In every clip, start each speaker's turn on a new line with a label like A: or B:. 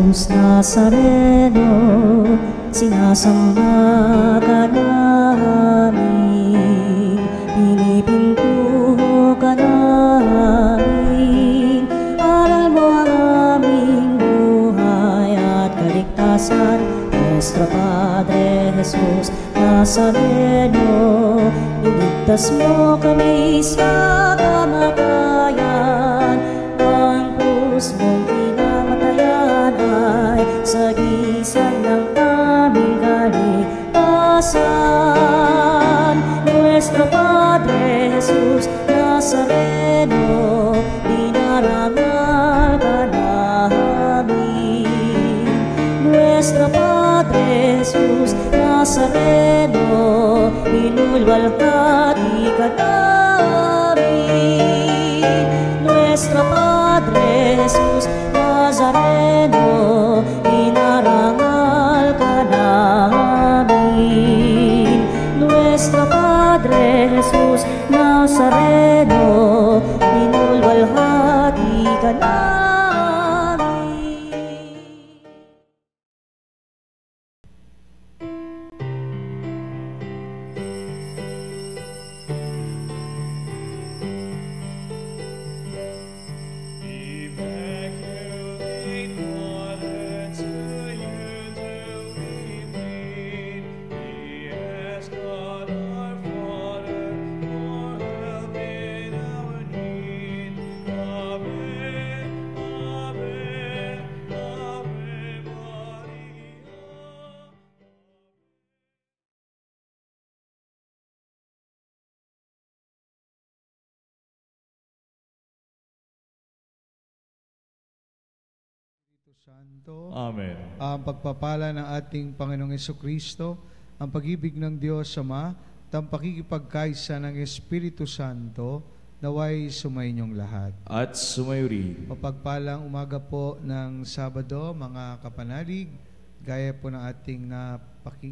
A: Jesus Nazareno, sinasamba ka namin, pinipinto ka namin. Aral mo ang aming buhay at kaligtasan, Nuestro Padre Jesus Nazareno, iligtas mo kami sa kamatayan. Ang krus mong pinamatayan ay sagisag ng aming kaligtasan. Nuestro Padre Jesus Nazareno, dinarangal ka namin. Nuestro Padre Jesus Nazareno, inulwalhati ka namin. Nuestro Padre Jesus Nazareno, inarangal ka namin. Nuestro Padre Jesus Nazareno, inulwalhati ka namin.
B: Santo.
C: Amen.
B: Ang pagpapala ng ating Panginoong Jesucristo, ang pag-ibig ng Diyos Ama, at ang pakikipagkaisa ng Espiritu Santo, naway sumainyong lahat.
C: At sumayo rin.
B: Mapagpalang umaga po ng Sabado, mga kapanalig, gaya po ng ating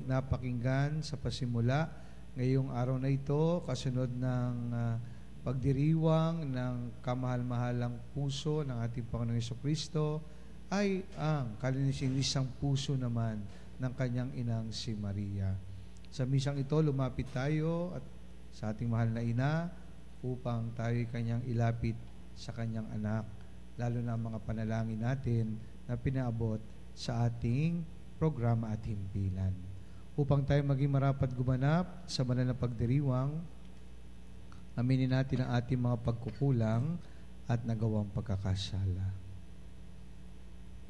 B: napakinggan sa pasimula ngayong araw na ito, kasunod ng pagdiriwang ng kamahal-mahalang puso ng ating Panginoong Jesucristo, ay ang kalinisan-nisang puso naman ng kanyang inang si Maria. Sa misang ito, lumapit tayo at sa ating mahal na ina upang tayo'y kanyang ilapit sa kanyang anak, lalo na ang mga panalangin natin na pinaabot sa ating programa at himpilan. Upang tayo maging marapat gumanap sa banal na pagdiriwang, aminin natin ang ating mga pagkukulang at nagawang pagkakasala.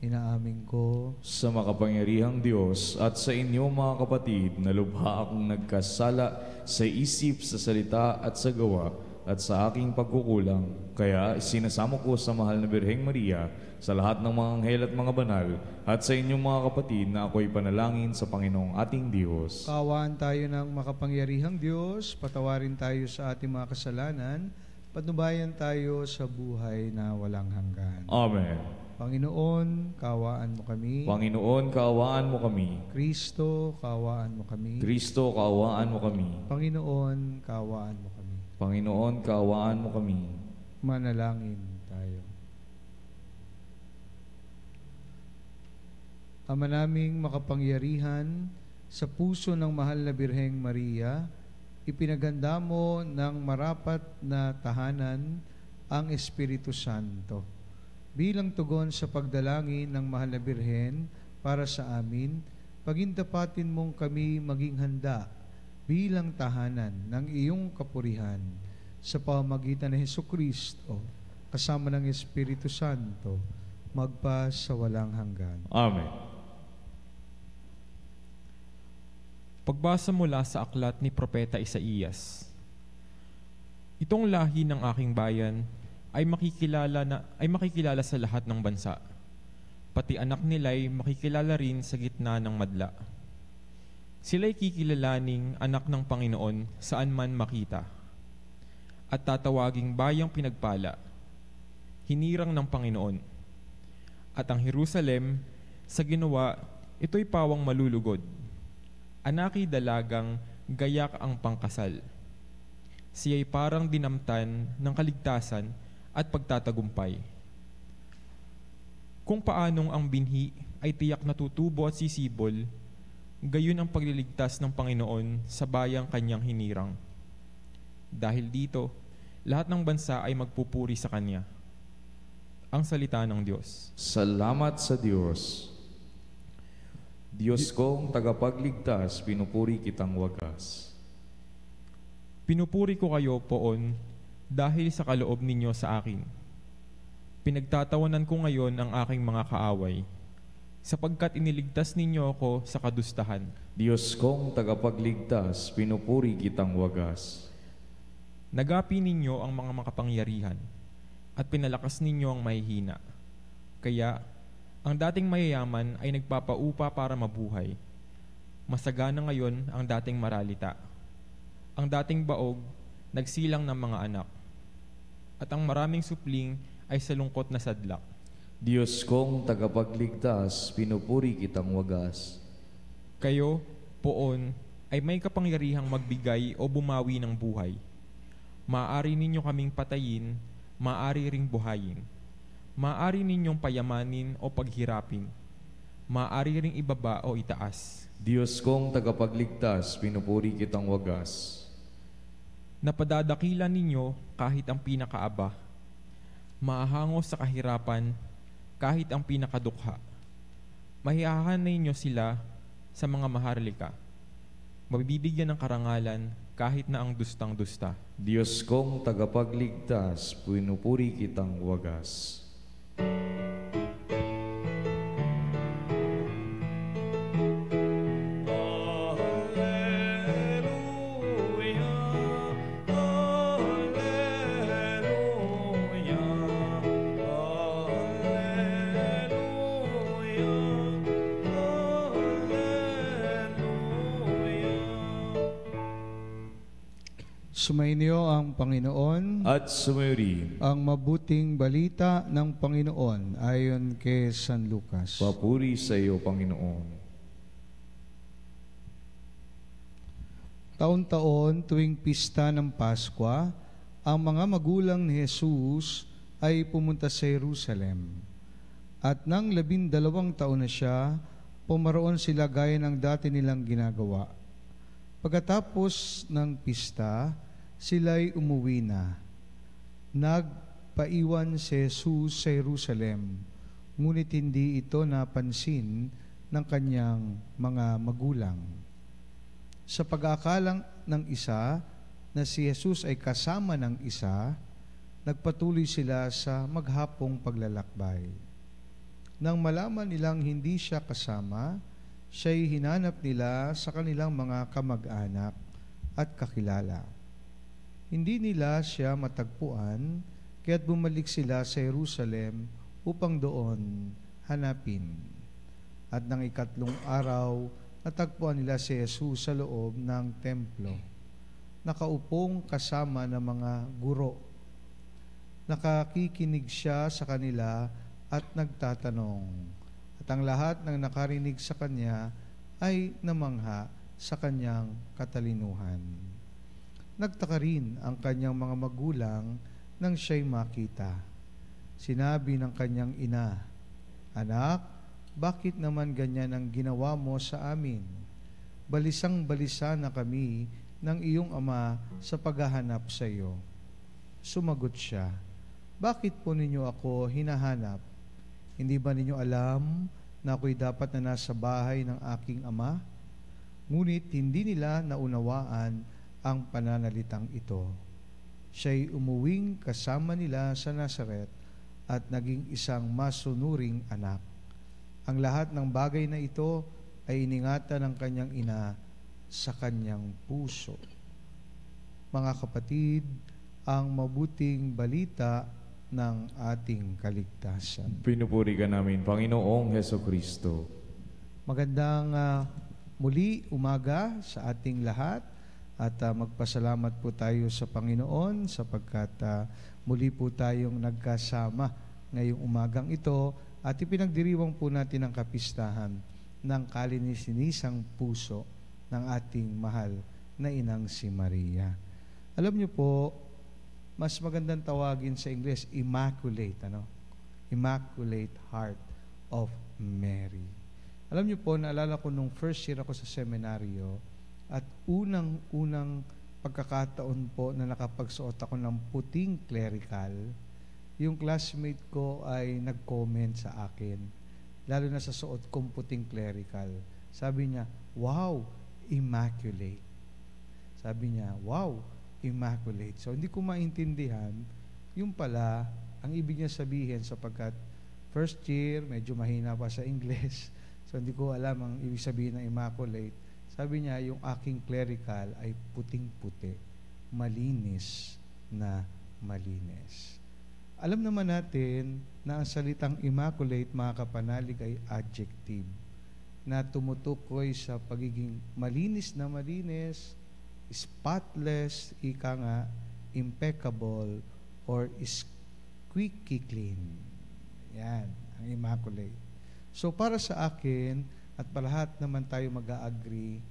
B: Inaamin ko
C: sa makapangyarihang Diyos at sa inyo mga kapatid na lubha akong nagkasala sa isip, sa salita at sa gawa at sa aking pagkukulang. Kaya sinasamo ko sa mahal na Birheng Maria, sa lahat ng mga anghel at mga banal, at sa inyong mga kapatid na ako'y panalangin sa Panginoong ating Diyos.
B: Kaawaan tayo ng makapangyarihang Diyos, patawarin tayo sa ating mga kasalanan, patnubayan tayo sa buhay na walang hanggan.
C: Amen.
B: Panginoon, kaawaan mo kami.
C: Panginoon, kaawaan mo kami.
B: Kristo, kaawaan mo kami.
C: Kristo, kaawaan mo kami.
B: Panginoon, kaawaan mo kami.
C: Panginoon, kaawaan mo kami.
B: Manalangin tayo. Ama naming makapangyarihan, sa puso ng mahal na Birheng Maria, ipinaganda mo ng marapat na tahanan ang Espiritu Santo. Bilang tugon sa pagdalangin ng mahal na Birhen para sa amin, pagindapatin mong kami maging handa bilang tahanan ng iyong kapurihan sa pamamagitan ng Hesukristo, kasama ng Espiritu Santo, magpa sa walang hanggan.
C: Amen.
D: Pagbasa mula sa aklat ni Propeta Isaías. Itong lahi ng aking bayan ay makikilala sa lahat ng bansa. Pati anak nila'y makikilala rin sa gitna ng madla. Sila'y kikilalaning anak ng Panginoon saan man makita. At tatawaging bayang pinagpala, hinirang ng Panginoon. At ang Jerusalem, sa ginawa, ito'y pawang malulugod. Anaki dalagang gayak ang pangkasal. Siya'y parang dinamtan ng kaligtasan at pagtatagumpay. Kung paanong ang binhi ay tiyak na tutubo at sisibol, gayon ang pagliligtas ng Panginoon sa bayang kanyang hinirang. Dahil dito, lahat ng bansa ay magpupuri sa Kanya. Ang salita ng Diyos.
C: Salamat sa Diyos. Diyos kong tagapagligtas, pinupuri kitang wagas.
D: Pinupuri ko kayo, Poon, dahil sa kaloob ninyo sa akin. Pinagtatawanan ko ngayon ang aking mga kaaway, sapagkat iniligtas ninyo ako sa kadustahan.
C: Diyos kong tagapagligtas, pinupuri kitang wagas.
D: Nagapi ninyo ang mga makapangyarihan, at pinalakas ninyo ang mahihina. Kaya, ang dating mayayaman ay nagpapaupa para mabuhay. Masagana ngayon ang dating maralita. Ang dating baog, nagsilang ng mga anak. At ang maraming supling ay sa lungkot na sadlak.
C: Diyos kong tagapagligtas, pinupuri kitang wagas.
D: Kayo, Poon, ay may kapangyarihang magbigay o bumawi ng buhay. Maaari ninyo kaming patayin, maaari ring buhayin. Maaari ninyong payamanin o paghirapin. Maaari ring ibaba o itaas.
C: Diyos kong tagapagligtas, pinupuri kitang wagas.
D: Napadadakilan ninyo kahit ang pinakaaba. Maahangos sa kahirapan kahit ang pinakadukha. Mahihahan ninyo sila sa mga maharlika. Mabibigyan ng karangalan kahit na ang dustang-dusta.
C: Diyos kong tagapagligtas, pinupuri kitang wagas.
B: Sumainyo ang Panginoon.
C: At sumayo
B: Ang mabuting balita ng Panginoon ayon kay San Lucas.
C: papuri sa iyo, Panginoon.
B: Taon-taon tuwing pista ng Paskwa, ang mga magulang ni Jesus ay pumunta sa Jerusalem. At nang 12 taon na siya, pumaroon sila gaya ng dati nilang ginagawa. Pagkatapos ng pista, sila'y umuwi na. Nagpaiwan si Jesus sa Jerusalem, ngunit hindi ito napansin ng kanyang mga magulang. Sa pag-aakalang ng isa na si Jesus ay kasama ng isa, nagpatuloy sila sa maghapong paglalakbay. Nang malaman nilang hindi siya kasama, siya'y hinanap nila sa kanilang mga kamag-anak at kakilala. Hindi nila siya matagpuan, kaya't bumalik sila sa Jerusalem upang doon hanapin. At nang 3 araw, natagpuan nila si Jesus sa loob ng templo, nakaupong kasama ng mga guro. Nakakikinig siya sa kanila at nagtatanong. At ang lahat ng nakarinig sa kanya ay namangha sa kanyang katalinuhan. Nagtaka rin ang kanyang mga magulang nang siya'y makita. Sinabi ng kanyang ina, "Anak, bakit naman ganyan ang ginawa mo sa amin? Balisang-balisa na kami ng iyong ama sa paghahanap sa iyo." Sumagot siya, "Bakit po ninyo ako hinahanap? Hindi ba ninyo alam na ako'y dapat na nasa bahay ng aking ama?" Ngunit hindi nila naunawaan ang pananalitang ito. Siya'y umuwing kasama nila sa Nazaret at naging isang masunuring anak. Ang lahat ng bagay na ito ay iningatan ng kanyang ina sa kanyang puso. Mga kapatid, ang mabuting balita ng ating kaligtasan.
C: Pinupuri ka namin, Panginoong Hesukristo.
B: Magandang muli umaga sa ating lahat at magpasalamat po tayo sa Panginoon sapagkat muli po tayong nagkasama ngayong umagang ito at ipinagdiriwang po natin ang kapistahan ng kalininisang puso ng ating mahal na inang si Maria. Alam niyo po, mas magandang tawagin sa Ingles, immaculate, Immaculate Heart of Mary. Alam niyo po, naalala ko nung first year ako sa seminaryo at unang pagkakataon po na nakapagsuot ako ng puting clerical, yung classmate ko ay nag-comment sa akin, lalo na sa suot kong puting clerical. Sabi niya, "Wow, immaculate." Sabi niya, "Wow, immaculate." So, hindi ko maintindihan yung pala, ang ibig niya sabihin sapagkat first year, medyo mahina pa sa English. So, hindi ko alam ang ibig sabihin ng immaculate. Sabi niya, yung aking clerical ay puting-puti, malinis na malinis. Alam naman natin na ang salitang immaculate, mga kapanalig, ay adjective na tumutukoy sa pagiging malinis na malinis, spotless, ika nga, impeccable, or squeaky clean. Yan, ang immaculate. So para sa akin, at palahat naman tayo mag-agree,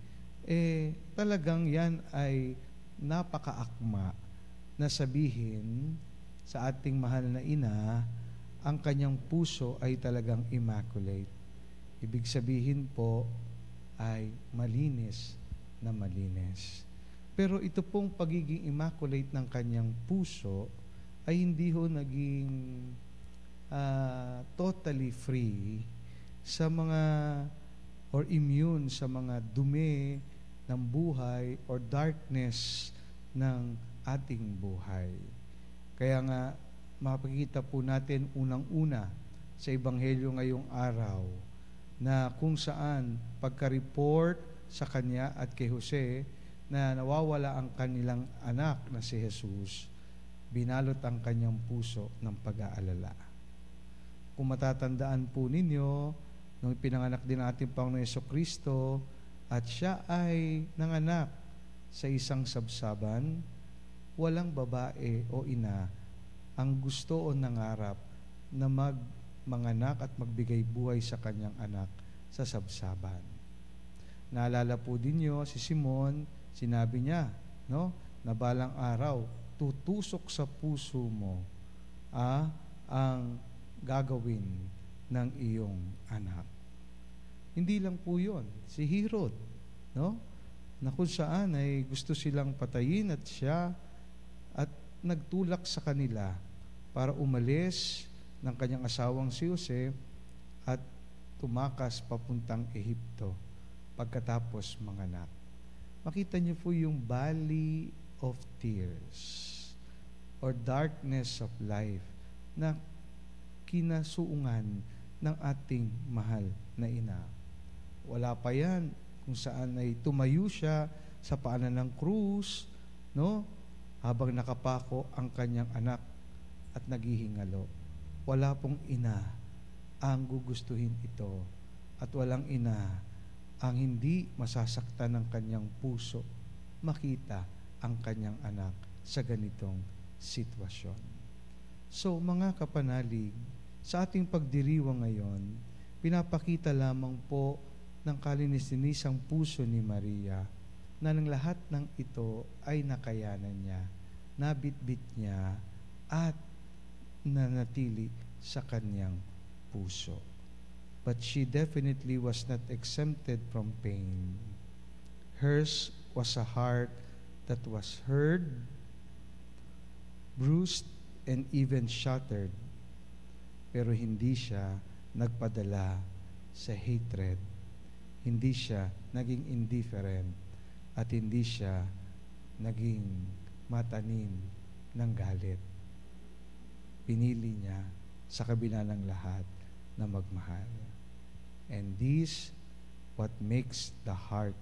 B: talagang yan ay napakaakma na sabihin sa ating mahal na ina, ang kanyang puso ay talagang immaculate. Ibig sabihin po ay malinis na malinis. Pero ito pong pagiging immaculate ng kanyang puso ay hindi ho naging totally free sa mga or immune sa mga dumi ng buhay or darkness ng ating buhay. Kaya nga, mapakita po natin unang-una sa Ebanghelyo ngayong araw na kung saan pagka-report sa kanya at kay Jose na nawawala ang kanilang anak na si Jesus, binalot ang kanyang puso ng pag-aalala. Kung matatandaan po ninyo, nung pinanganak din ating Panginoon Jesucristo at siya ay nanganak sa isang sabsaban, walang babae o ina ang gusto o nangarap na manganak at magbigay buhay sa kanyang anak sa sabsaban. Naalala po din niyo si Simon, sinabi niya, no, na balang araw, tutusok sa puso mo ang gagawin ng iyong anak. Hindi lang po yun. Si Herod, no? Na kung saan ay gusto silang patayin at siya at nagtulak sa kanila para umalis ng kanyang asawang si Jose at tumakas papuntang Ehipto pagkatapos manganak. Makita niyo po yung valley of tears or darkness of life na kinasuungan ng ating mahal na ina. Wala pa yan kung saan ay tumayo siya sa paanan ng krus, no? Habang nakapako ang kanyang anak at naghihingalo. Wala pong ina ang gugustuhin ito at walang ina ang hindi masasaktan ng kanyang puso makita ang kanyang anak sa ganitong sitwasyon. So, mga kapanalig, sa ating pagdiriwang ngayon, pinapakita lamang po ng kalinis-linisang puso ni Maria na ng lahat ng ito ay nakayanan niya, nabitbit niya, at nanatili sa kanyang puso. But she definitely was not exempted from pain. Hers was a heart that was hurt, bruised, and even shattered. Pero hindi siya nagpadala sa hatred. Hindi siya naging indifferent at hindi siya naging matanim ng galit. Pinili niya sa kabila ng lahat na magmahal. And this what makes the heart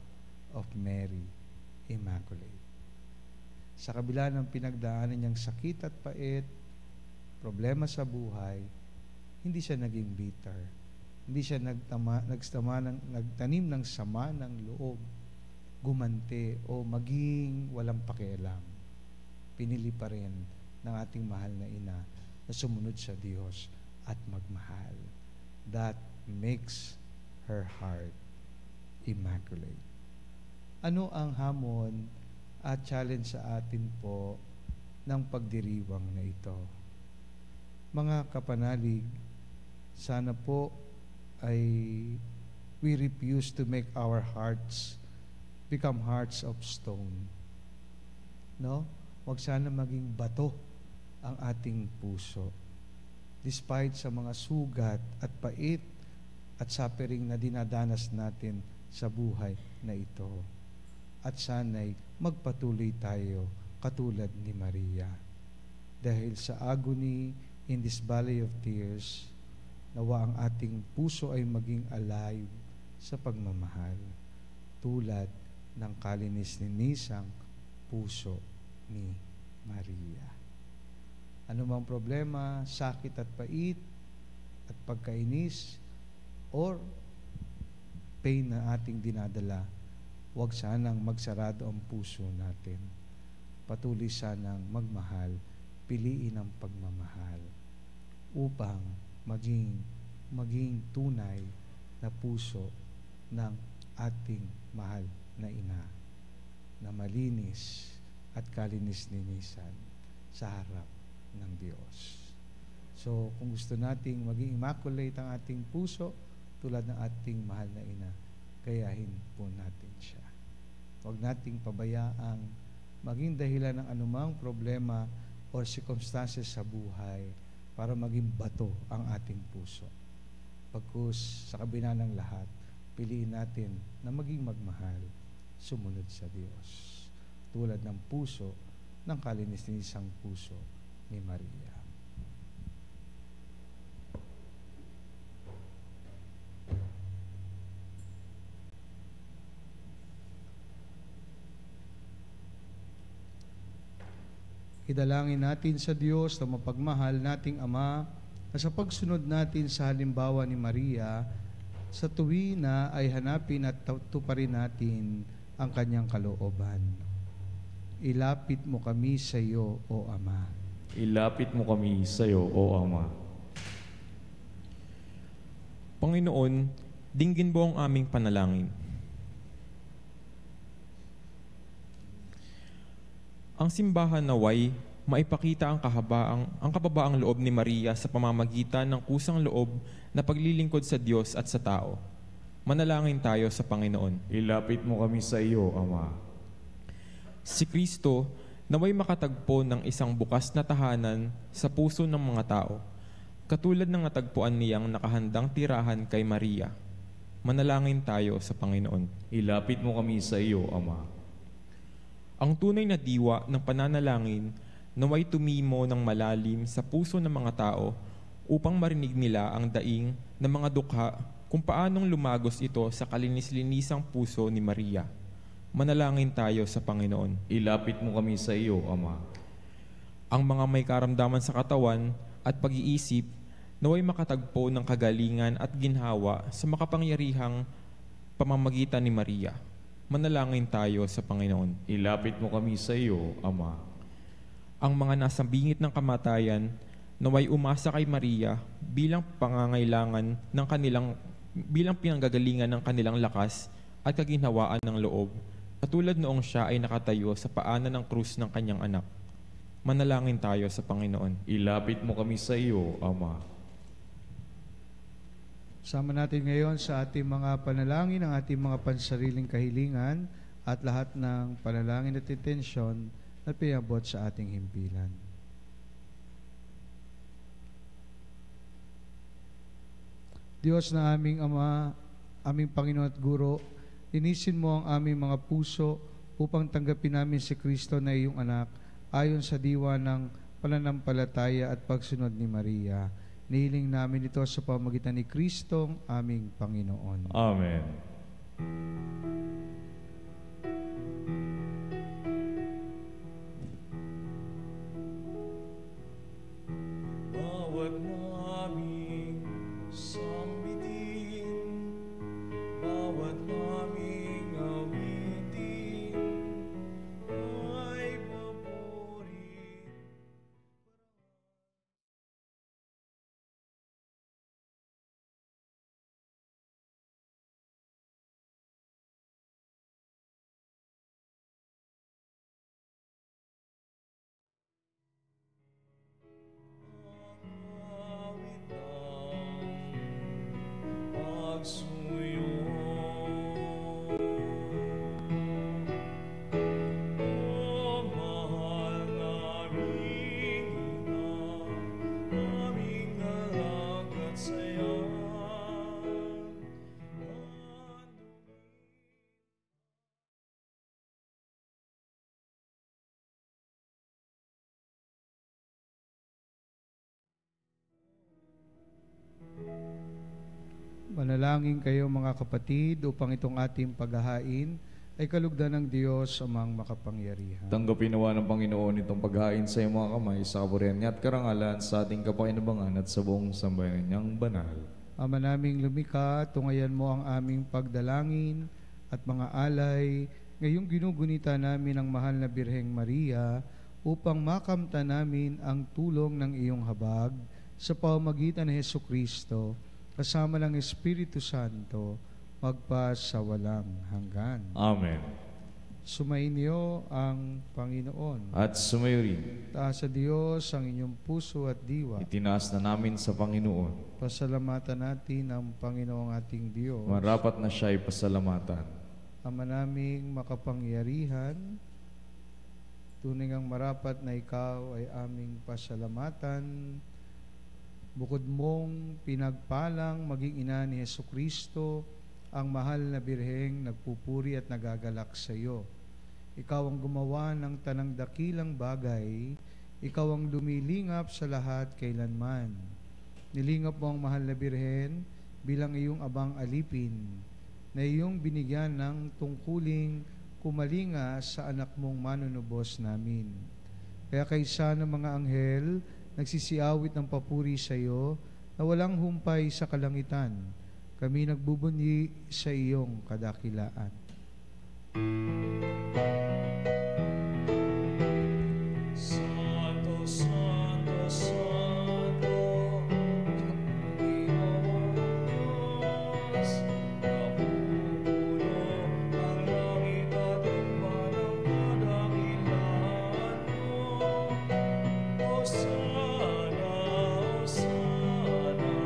B: of Mary immaculate. Sa kabila ng pinagdaanan niyang sakit at pait, problema sa buhay, hindi siya naging bitter. Hindi siya nagtanim ng sama ng loob, gumante o maging walang pakialam. Pinili pa rin ng ating mahal na ina na sumunod sa Diyos at magmahal. That makes her heart immaculate. Ano ang hamon at challenge sa atin po ng pagdiriwang na ito? Mga kapanalig, sana po ay we refuse to make our hearts become hearts of stone. No? Huwag sana maging bato ang ating puso. Despite sa mga sugat at pait at suffering na dinadanas natin sa buhay na ito. At sana'y magpatuloy tayo katulad ni Maria. Dahil sa agony in this valley of tears, nawa ang ating puso ay maging alive sa pagmamahal, tulad ng kalinis-linisang puso ni Maria. Ano mang problema, sakit at pait at pagkainis or pain na ating dinadala, huwag sanang magsarado ang puso natin. Patuloy sanang magmahal, piliin ang pagmamahal upang maging tunay na puso ng ating mahal na ina na malinis at kalinis-linisan sa harap ng Diyos. So, kung gusto nating maging immaculate ang ating puso tulad ng ating mahal na ina, gayahin po natin siya. Huwag nating pabayaang maging dahilan ng anumang problema o circumstances sa buhay para maging bato ang ating puso. Pagkus sa kabila ng lahat, piliin natin na maging magmahal, sumunod sa Diyos. Tulad ng puso, ng kalinis-linisang puso ni Maria. Idalangin natin sa Diyos na mapagmahal nating Ama na sa pagsunod natin sa halimbawa ni Maria, sa tuwi na ay hanapin at tuparin natin ang kanyang kalooban. Ilapit mo kami sa iyo, O Ama.
C: Ilapit mo kami sa iyo, O Ama.
D: Panginoon, dinggin mo ang aming panalangin. Ang simbahan naway maipakita ang kababaang loob ni Maria sa pamamagitan ng kusang loob na paglilingkod sa Diyos at sa tao. Manalangin tayo sa Panginoon.
C: Ilapit mo kami sa iyo, Ama.
D: Si Kristo naway makatagpo ng isang bukas na tahanan sa puso ng mga tao, katulad ng natagpuan niyang nakahandang tirahan kay Maria. Manalangin tayo sa Panginoon.
C: Ilapit mo kami sa iyo, Ama.
D: Ang tunay na diwa ng pananalangin naway tumimo ng malalim sa puso ng mga tao upang marinig nila ang daing ng mga dukha kung paanong lumagos ito sa kalinis-linisang puso ni Maria. Manalangin tayo sa Panginoon.
C: Ilapit mo kami sa iyo, Ama.
D: Ang mga may karamdaman sa katawan at pag-iisip naway makatagpo ng kagalingan at ginhawa sa makapangyarihang pamamagitan ni Maria. Manalangin tayo sa Panginoon.
C: Ilapit mo kami sa iyo, Ama.
D: Ang mga nasa bingit ng kamatayan naway umasa kay Maria bilang pangangailangan ng bilang pinanggagalingan ng kanilang lakas at kaginhawaan ng loob, katulad noong siya ay nakatayo sa paanan ng krus ng kanyang anak. Manalangin tayo sa Panginoon.
C: Ilapit mo kami sa iyo, Ama.
B: Sama natin ngayon sa ating mga panalangin, ang ating mga pansariling kahilingan at lahat ng panalangin at intensyon na pinabot sa ating himpilan. Diyos na aming Ama, aming Panginoon at Guro, linisin mo ang aming mga puso upang tanggapin namin si Kristo na iyong anak ayon sa diwa ng pananampalataya at pagsunod ni Maria. Nihiling namin ito sa pamamagitan ni Kristong aming Panginoon.
C: Amen.
B: Manalangin kayo mga kapatid upang itong ating paghahain ay kalugdan ng Diyos amang makapangyarihan.
C: Tanggapin nawa ng Panginoon itong paghain sa iyong mga kamay sa kaburihan niya at karangalan sa ating kapakinabangan at sa buong sambayanan niyang banal.
B: Ama naming lumikha, tungayan mo ang aming pagdalangin at mga alay. Ngayong ginugunita namin ang mahal na Birheng Maria upang makamta namin ang tulong ng iyong habag sa pamamagitan ni Hesukristo kasama ng Espiritu Santo magpa sa walang hanggan.
C: Amen.
B: Sumainyo ang Panginoon.
C: At sumayo rin.
B: Taas sa Diyos ang inyong puso at diwa.
C: Itinaas na namin sa Panginoon.
B: Pasalamatan natin ang Panginoong ating Diyos.
C: Marapat na siya'y pasalamatan.
B: Ama naming makapangyarihan, tunay ngang marapat na ikaw ay aming pasalamatan. Bukod mong pinagpalang maging ina ni Hesukristo, ang mahal na Birheng nagpupuri at nagagalak sa iyo. Ikaw ang gumawa ng tanang dakilang bagay, ikaw ang lumilingap sa lahat kailanman. Nilingap mo ang mahal na Birhen bilang iyong abang alipin, na iyong binigyan ng tungkuling kumalinga sa anak mong manunubos namin. Kaya kaysa ng mga anghel, nagsisiawit ng papuri sa iyo na walang humpay sa kalangitan. Kami nagbubunyi sa iyong kadakilaan.
C: Santo, Santo, Santo, Panginoong Diyos, napupuno ang langit at lupa ng kadakilaan mo. Hosana, Hosana,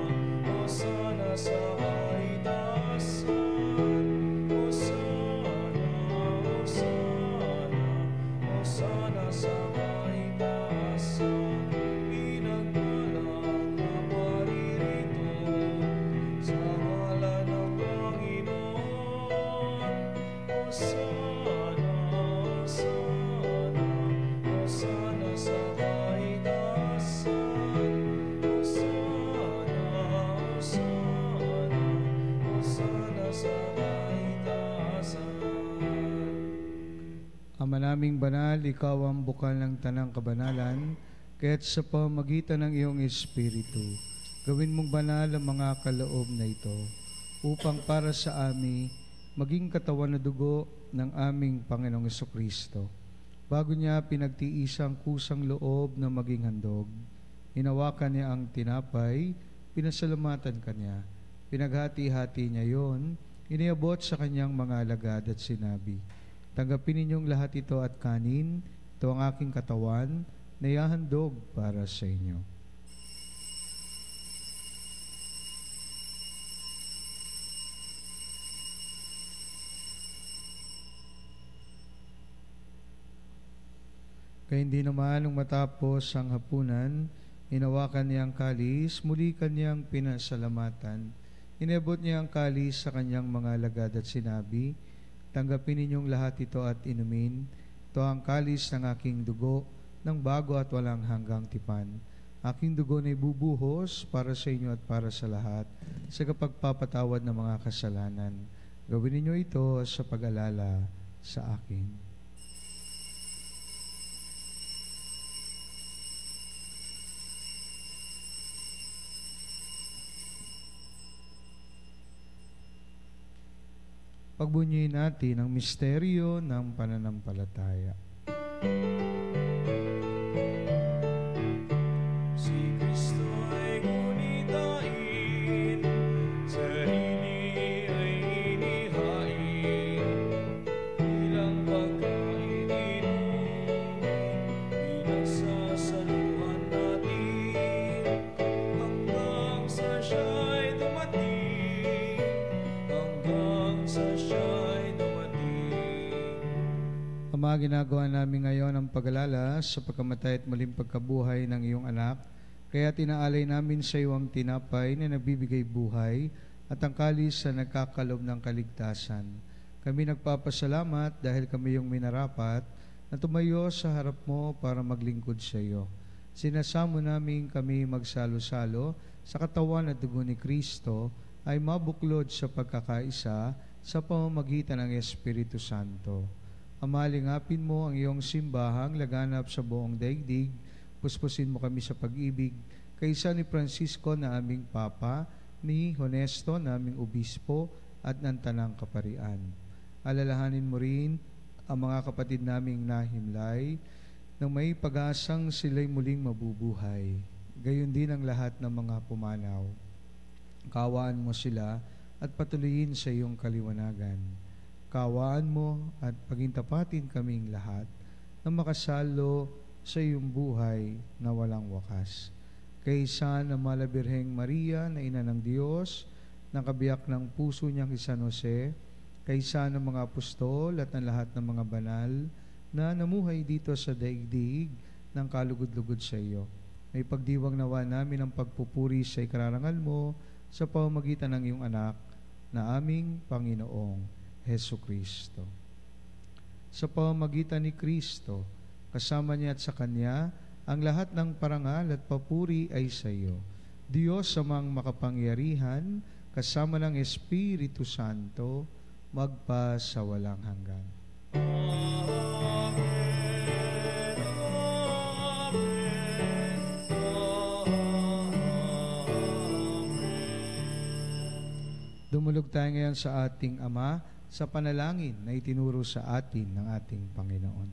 C: Hosana sa
B: Ama naming banal, ikaw ang bukal ng tanang kabanalan, kaya't sa pamagitan ng iyong Espiritu, gawin mong banal ang mga kaloob na ito, upang para sa amin maging katawan na dugo ng aming Panginoong Hesukristo. Bago niya pinagtiisang kusang loob na maging handog, hinawakan niya ang tinapay, pinasalamatan kanya, pinaghati-hati niya yon, iniabot sa kanyang mga alagad at sinabi, tanggapin ninyong lahat ito at kanin, ito ang aking katawan na ihahandog para sa inyo. Kaya hindi naman nung matapos ang hapunan, hinawakan niya ang kalis, muli kanyang pinasalamatan. Inabot niya ang kalis sa kanyang mga alagad at sinabi, tanggapin ninyong lahat ito at inumin. Ito ang kalis ng aking dugo, ng bago at walang hanggang tipan. Aking dugo na ibubuhos para sa inyo at para sa lahat, sa kapagpapatawad ng mga kasalanan. Gawin ninyo ito sa pag-alala sa akin. Pagbunyiin natin ang misteryo ng pananampalataya.
C: Si Kristo ay gunitain, sarili ay inihain, bilang pagkain inumin, pinagsasaluhan natin, hanggang sa siya'y dumating, hanggang sa siya'y dumating.
B: Ama, ginagawa namin ngayon ang pag-alala sa pagkamatay at muling pagkabuhay ng iyong anak. Kaya tinaalay namin sa iyo ang tinapay na nagbibigay buhay at ang kalis na nagkakalob ng kaligtasan. Kami nagpapasalamat dahil kami yung minarapat na tumayo sa harap mo para maglingkod sa iyo. Sinasamo namin kami magsalo-salo sa katawan at dugo ni Kristo ay mabuklod sa pagkakaisa sa pamamagitan ng Espiritu Santo. Amalingapin mo ang iyong simbahang laganap sa buong daigdig, puspusin mo kami sa pag-ibig, kaysa ni Francisco na aming Papa, ni Honesto na aming Obispo, at ng Tanang Kaparian. Alalahanin mo rin ang mga kapatid naming nahimlay, nang may pag-asang sila'y muling mabubuhay. Gayon din ang lahat ng mga pumanaw. Kawaan mo sila at patuloyin sa iyong kaliwanagan. Kawaan mo at pagintapatin kaming lahat na makasalo sa iyong buhay na walang wakas. Kaysa na Malabirheng Maria na Ina ng Diyos, ng kabiyak ng puso niyang si San Jose, kaysa ng mga apostol at ng lahat ng mga banal na namuhay dito sa daigdig ng kalugod-lugod sa iyo. May pagdiwang nawa namin ang pagpupuri sa ikararangal mo sa pamamagitan ng iyong anak na aming Panginoong Hesu Kristo. Sa pamamagitan ni Kristo, kasama niya at sa Kanya, ang lahat ng parangal at papuri ay sa iyo. Diyos amang makapangyarihan, kasama ng Espiritu Santo, magpa sa walang hanggan. Dumulog tayo ngayon sa ating Ama sa panalangin na itinuro sa atin ng ating Panginoon.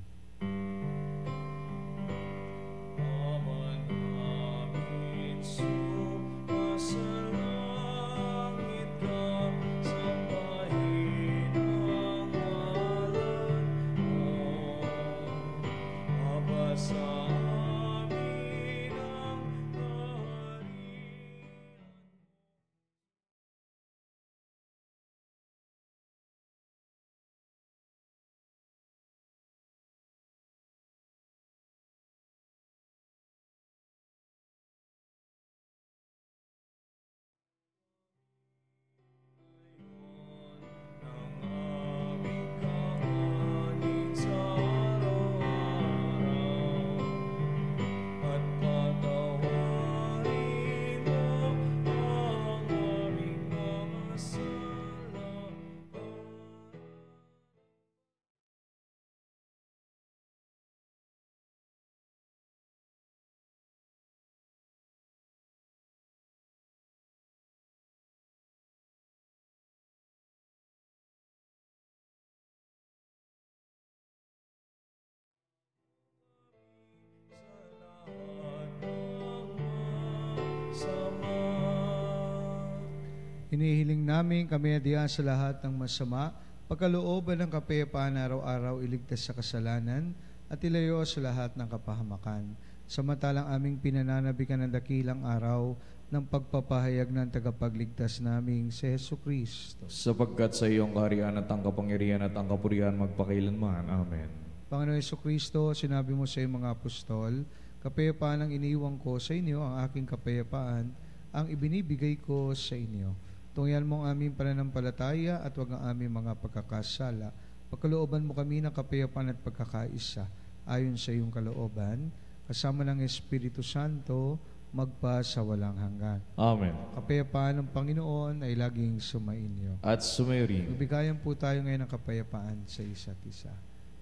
B: Hinihiling namin kami diyan sa lahat ng masama, pagkalooban ng kapayapaan araw-araw iligtas sa kasalanan at ilayo sa lahat ng kapahamakan. Samantalang aming pinananabikan ng dakilang araw ng pagpapahayag ng tagapagligtas naming si Hesu Kristo.
C: Sapagkat sa iyong kaharian at ang kapangyarihan at ang kapurihan magpakailanman. Amen.
B: Panginoon Hesu Kristo, sinabi mo sa iyong mga apostol, kapayapaan ang iniiwan ko sa inyo, ang aking kapayapaan ang ibinibigay ko sa inyo. Tungyan mo ang aming pananampalataya at huwag ang aming mga pagkakasala. Pagkalooban mo kami ng kapayapaan at pagkakaisa ayon sa iyong kalooban, kasama ng Espiritu Santo, magpa sa walang hanggan.
C: Amen.
B: Kapayapaan ng Panginoon ay laging sumainyo.
C: At sumayin.
B: Bigayan po tayo ngayon ng kapayapaan sa isa't isa.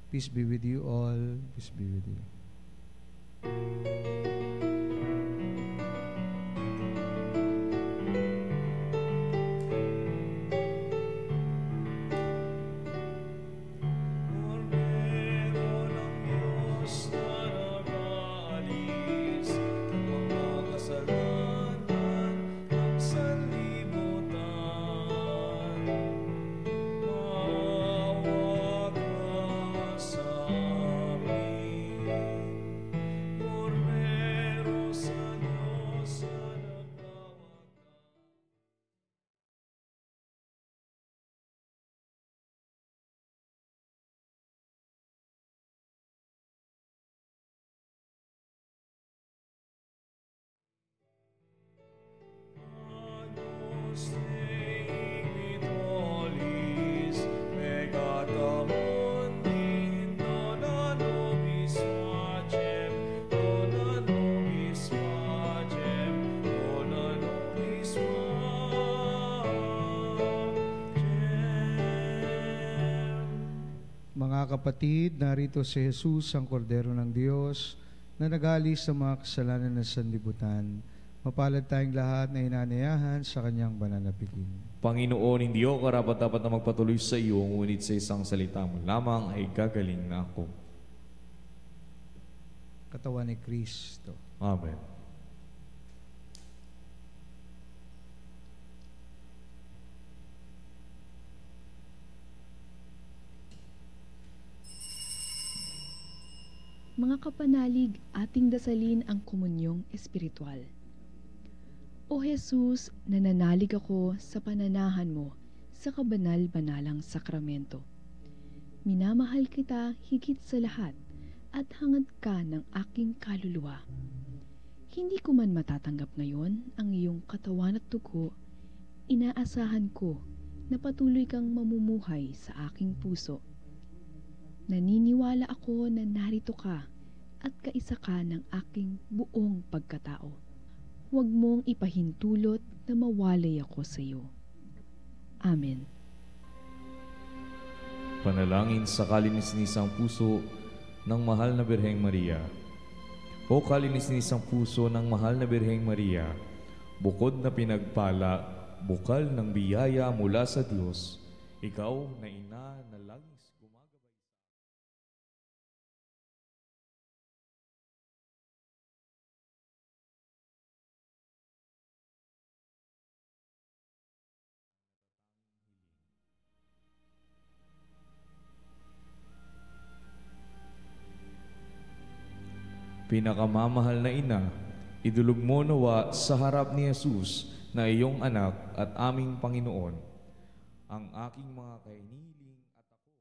B: Peace be with you all. Peace be with you.
E: Sa
B: Mga kapatid, narito si Jesus, ang kordero ng Diyos, na nag-alis sa mga kasalanan ng sanlibutan. Mapalad tayong lahat na inanayahan sa kanyang banal na piging.
C: Panginoon, hindi ako karapat-dapat na magpatuloy sa iyo, ngunit sa isang salita mo lamang ay gagaling na ako.
B: Katawan ni Kristo.
C: Amen.
E: Mga kapanalig, ating dasalin ang komunyong espiritual. O Jesus, nananalig ako sa pananahan mo sa kabanal-banalang sakramento. Minamahal kita higit sa lahat at hangad ka ng aking kaluluwa. Hindi ko man matatanggap ngayon ang iyong katawan at dugo, inaasahan ko na patuloy kang mamumuhay sa aking puso. Naniniwala ako na narito ka at kaisa ka ng aking buong pagkatao. Huwag mong ipahintulot na mawalay ako sa iyo. Amen.
C: Panalangin sa kalinis-nisang puso ng mahal na Birheng Maria. O kalinis-nisang puso ng mahal na Birheng Maria, bukod na pinagpala, bukal ng biyaya mula sa Diyos, ikaw na ina na laging gumagabay. Pinakamamahal na ina, idulog mo nawa sa harap ni Jesus na iyong anak at aming Panginoon, ang aking mga kainiling at ako ay...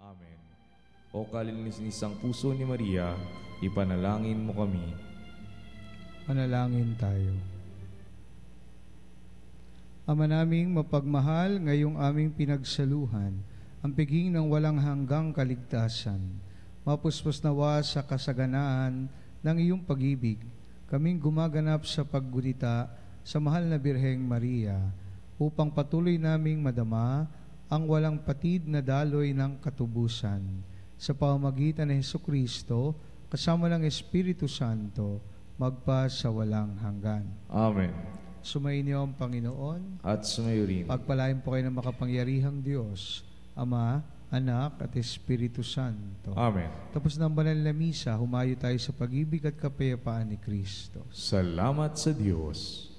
C: Amen. O kalinis-nisang puso ni Maria, ipanalangin mo kami.
B: Manalangin tayo. Ama naming mapagmahal, ngayong aming pinagsaluhan, ang piging ng walang hanggang kaligtasan, mapuspos nawa sa kasaganaan ng iyong pag-ibig, kaming gumaganap sa paggunita sa mahal na Birheng Maria, upang patuloy naming madama ang walang patid na daloy ng katubusan, sa pamamagitan ni Hesukristo, kasama ng Espiritu Santo, magpa sa walang hanggan.
C: Amen.
B: Sumainyo ang Panginoon.
C: At sumayo rin.
B: Pagpalain po kayo ng makapangyarihang Diyos, Ama, Anak, at Espiritu Santo.
C: Amen.
B: Tapos ng banal na misa, humayo tayo sa pag-ibig at kapayapaan ni Kristo.
C: Salamat sa Diyos.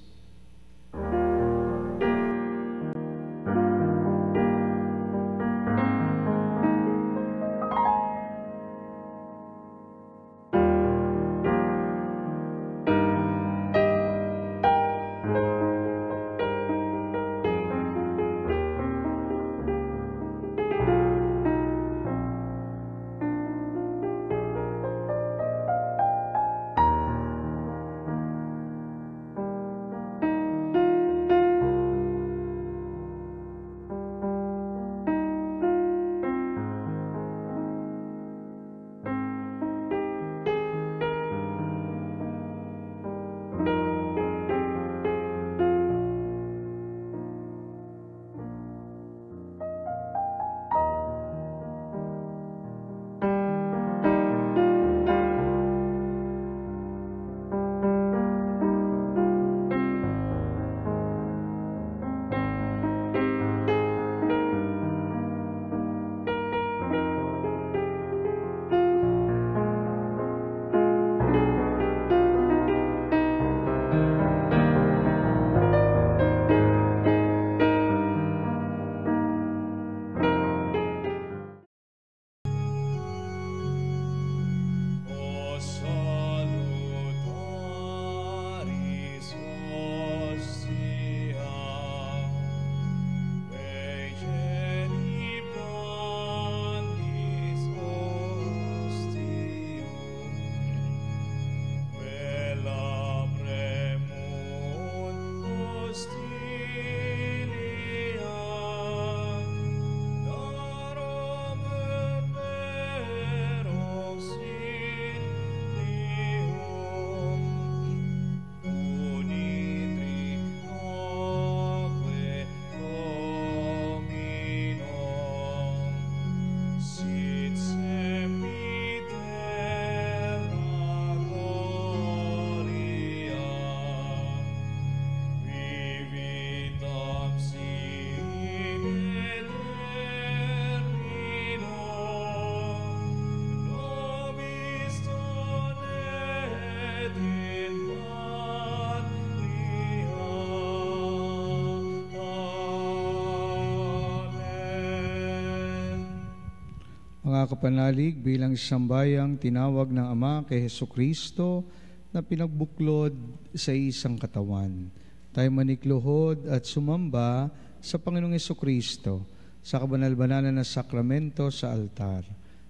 B: Mga kapanalig, bilang isang bayang tinawag ng Ama kay Hesukristo na pinagbuklod sa isang katawan, tayo manikluhod at sumamba sa Panginoong Hesukristo sa kabanal-banalan na sakramento sa altar.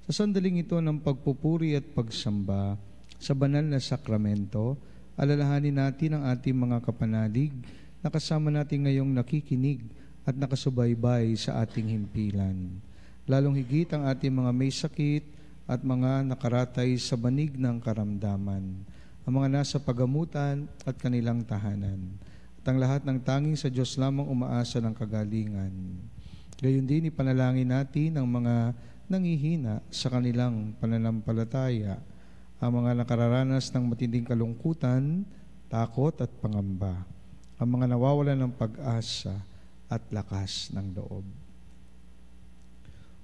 B: Sa sandaling ito ng pagpupuri at pagsamba sa banal na sakramento, alalahanin natin ang ating mga kapanalig na kasama natin ngayong nakikinig at nakasubaybay sa ating himpilan. Lalong higit ang ating mga may sakit at mga nakaratay sa banig ng karamdaman, ang mga nasa pagamutan at kanilang tahanan, at ang lahat ng tanging sa Diyos lamang umaasa ng kagalingan. Gayon din ipanalangin natin ang mga nangihina sa kanilang pananampalataya, ang mga nakararanas ng matinding kalungkutan, takot at pangamba, ang mga nawawalan ng pag-asa at lakas ng loob.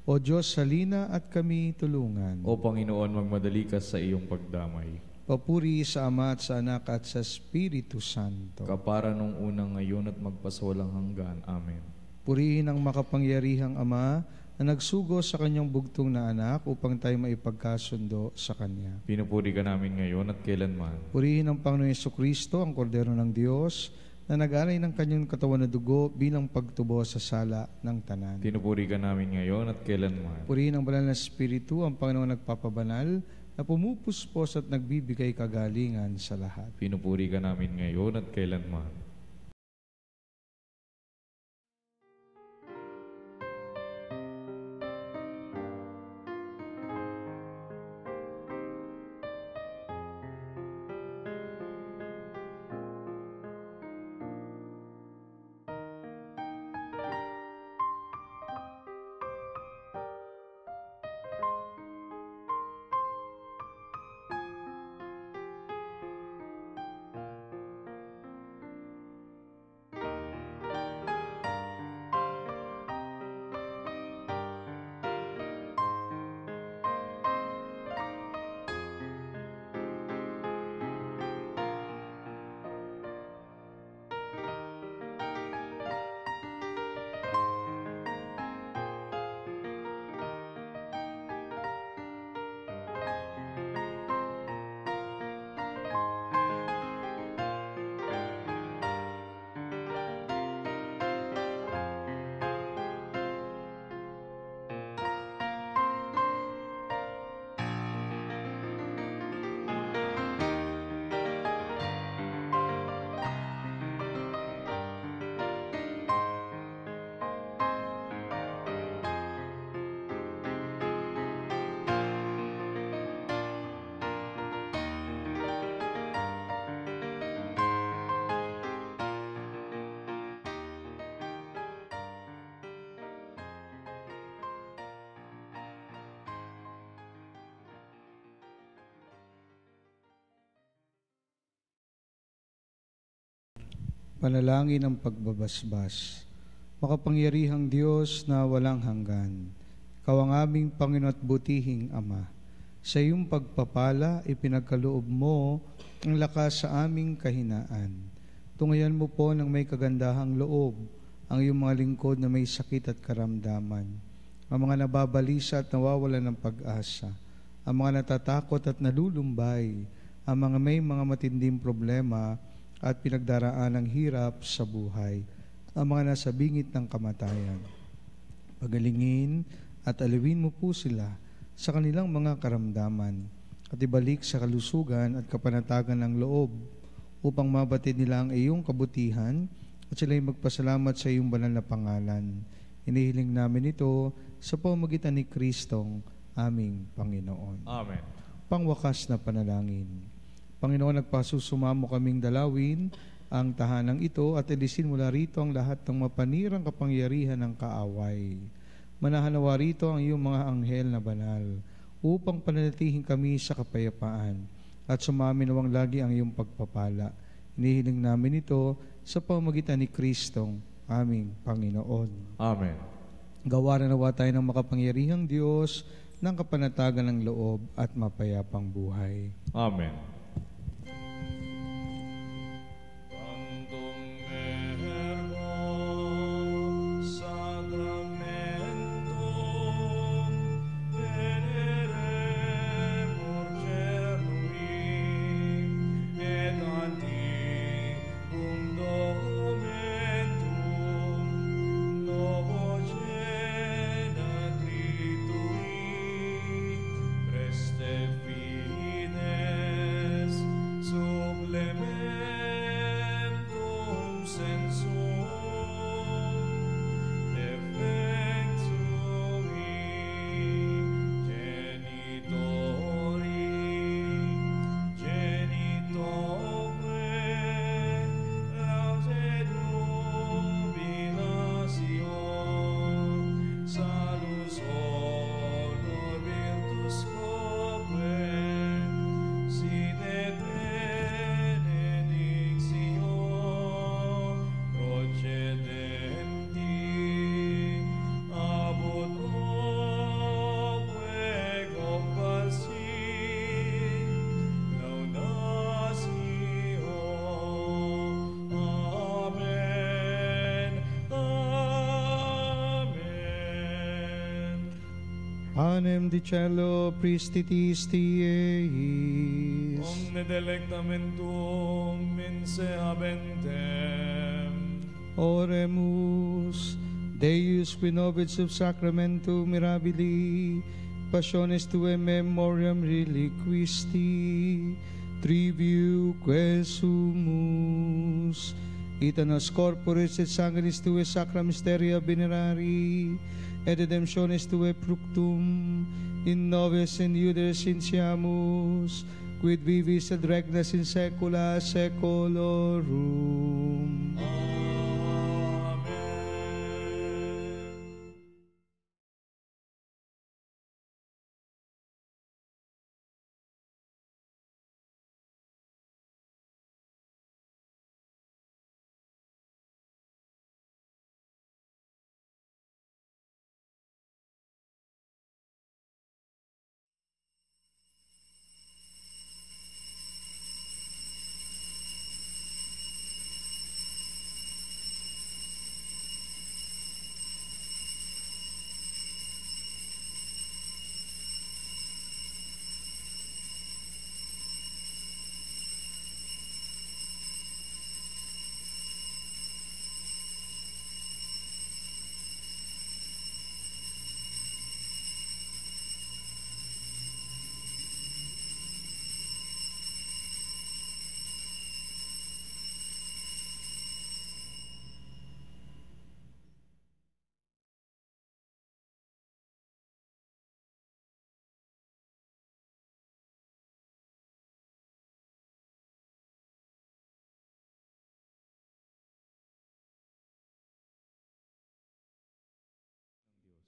B: O Diyos, salina at kami tulungan.
C: O Panginoon, magmadali ka sa iyong pagdamay.
B: Papuri sa Ama at sa Anak at sa Espiritu Santo.
C: Kapara nung unang ngayon at magpasawalang hanggan. Amen.
B: Purihin ang makapangyarihang Ama na nagsugo sa kanyang bugtong na anak upang tayo maipagkasundo sa Kanya.
C: Pinupuri ka namin ngayon at kailanman.
B: Purihin ang Panginoong Jesucristo, ang Kordero ng Diyos, na nag-alay ng kanyang katawan na dugo bilang pagtubo sa sala ng tanan.
C: Pinupuri ka namin ngayon at kailanman.
B: Purihin ang banal na Espiritu, ang Panginoong nagpapabanal, na pumupuspos at nagbibigay kagalingan sa lahat.
C: Pinupuri ka namin ngayon at kailanman.
B: Panalangin ng pagbabasbas. Makapangyarihang Diyos na walang hanggan, Ikaw ang aming Panginoon at butihing Ama. Sa iyong pagpapala, ipinagkaloob mo ang lakas sa aming kahinaan. Tungayan mo po ng may kagandahang loob ang iyong mga lingkod na may sakit at karamdaman, ang mga nababalisa at nawawalan ng pag-asa, ang mga natatakot at nalulumbay, ang mga may mga matinding problema at pinagdaraan ng hirap sa buhay, ang mga nasa bingit ng kamatayan. Pagalingin at aliwin mo po sila sa kanilang mga karamdaman at ibalik sa kalusugan at kapanatagan ng loob upang mabatid nila ang iyong kabutihan at sila'y magpasalamat sa iyong banal na pangalan. Inihiling namin ito sa pamamagitan ni Kristong aming Panginoon.
C: Amen.
B: Pangwakas na panalangin. Panginoon, nagpasusumamo kaming dalawin ang tahanang ito at alisin mula rito ang lahat ng mapanirang kapangyarihan ng kaaway. Manahanawa rito ang iyong mga anghel na banal upang pananatiling kami sa kapayapaan at sumaminawang lagi ang iyong pagpapala. Inihiling namin ito sa pamamagitan ni Kristong aming Panginoon.
C: Amen.
B: Gawaran nawa tayo ng makapangyarihang Diyos ng kapanatagan ng loob at mapayapang buhay.
C: Amen.
F: Sacramento
B: Panem di cielo pristitis tiis.
C: Omne delectamentum minse habentem.
B: Oremus, Deus qui nobis sub sacramentum mirabili, passiones tuae memoriam reliquisti, triviu quae sumus, ita nos corporis et sanguinis tuae sacra mysteria venerari, et redemptionis tuae fructum, in nobis in iuderis insiamus, quid vivis et regnas in saecula saeculorum.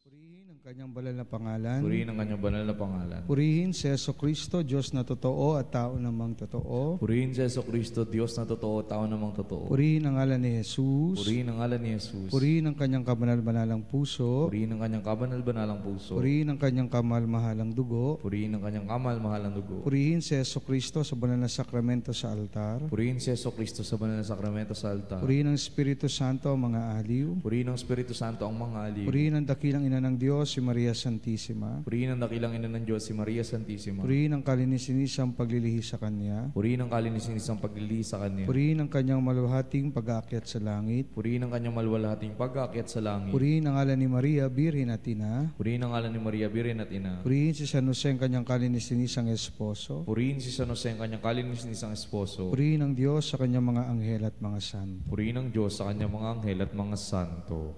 B: Purihin ang kanyang banal na pangalan.
C: Purihin ang kanyang banal na pangalan.
B: Purihin si Jesucristo, Diyos na totoo at tao namang totoo.
C: Purihin si Jesucristo, Diyos na totoo, tao namang totoo.
B: Purihin ang ngalan ni Jesus.
C: Purihin ang ngalan ni Jesus.
B: Purihin ang kanyang kabanal-banalang puso.
C: Purihin ang kanyang kabanal-banalang puso.
B: Purihin ang kanyang kamal-mahalang dugo.
C: Purihin ang kanyang kamal-mahalang dugo.
B: Purihin si Jesucristo sa banal na sakramento sa altar.
C: Purihin si Jesucristo sa banal na sakramento sa altar.
B: Purihin ang Espiritu Santo ang mga aliw.
C: Purihin ang Espiritu Santo ang mga aliw.
B: Purihin ang dakilang ina ng Diyos, si Maria Santissima.
C: Purihin ang dakilang ina ng Diyos, si Maria Santissima.
B: Purihin ang kalinisan-isang paglilihi sa Kanya.
C: Purihin ang kalinisan-isang paglilihi sa Kanya.
B: Purihin ang kanyang maluhating pag-aakyat sa langit.
C: Purihin ang kanyang maluwalhating pag-aakyat sa langit.
B: Purihin ang ngalan ni Maria, Birhen at Ina.
C: Purihin ang ngalan ni Maria, Birhen at Ina.
B: Purihin si San Jose ang kanyang kalinisan-isang esposo.
C: Purihin si San Jose ang kanyang kalinisan-isang esposo.
B: Purihin ang Diyos sa kanyang mga anghel at mga santo.
C: Purihin ang Diyos sa kanyang mga anghel at mga santo.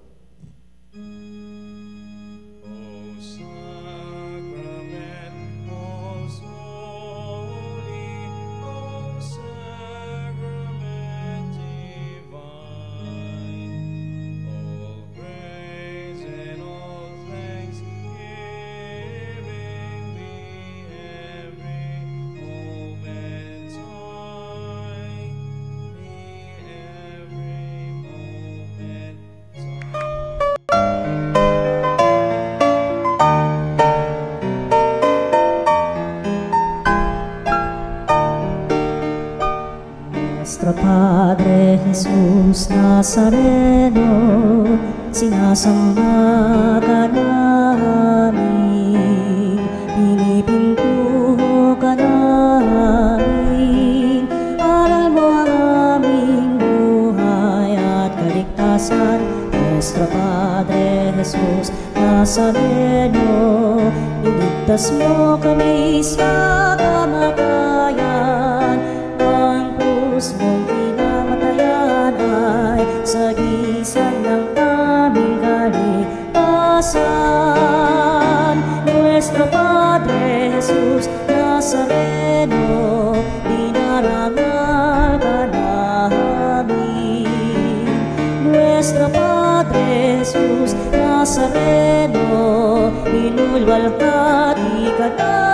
A: Nuestro Padre Jesús Nazareno, sinasamba ka namin, pinipintuho ka namin, aral mo ang aming buhay at kaligtasan. Nuestro Padre Jesús Nazareno, iligtas mo kami sa kamatayan. Mong pinamatayan ay sagisag ng aming kaligtasan. Nuestro Padre Jesus Nazareno, dinarangal ka namin. Nuestro Padre Jesus Nazareno, inulwalhati ka namin.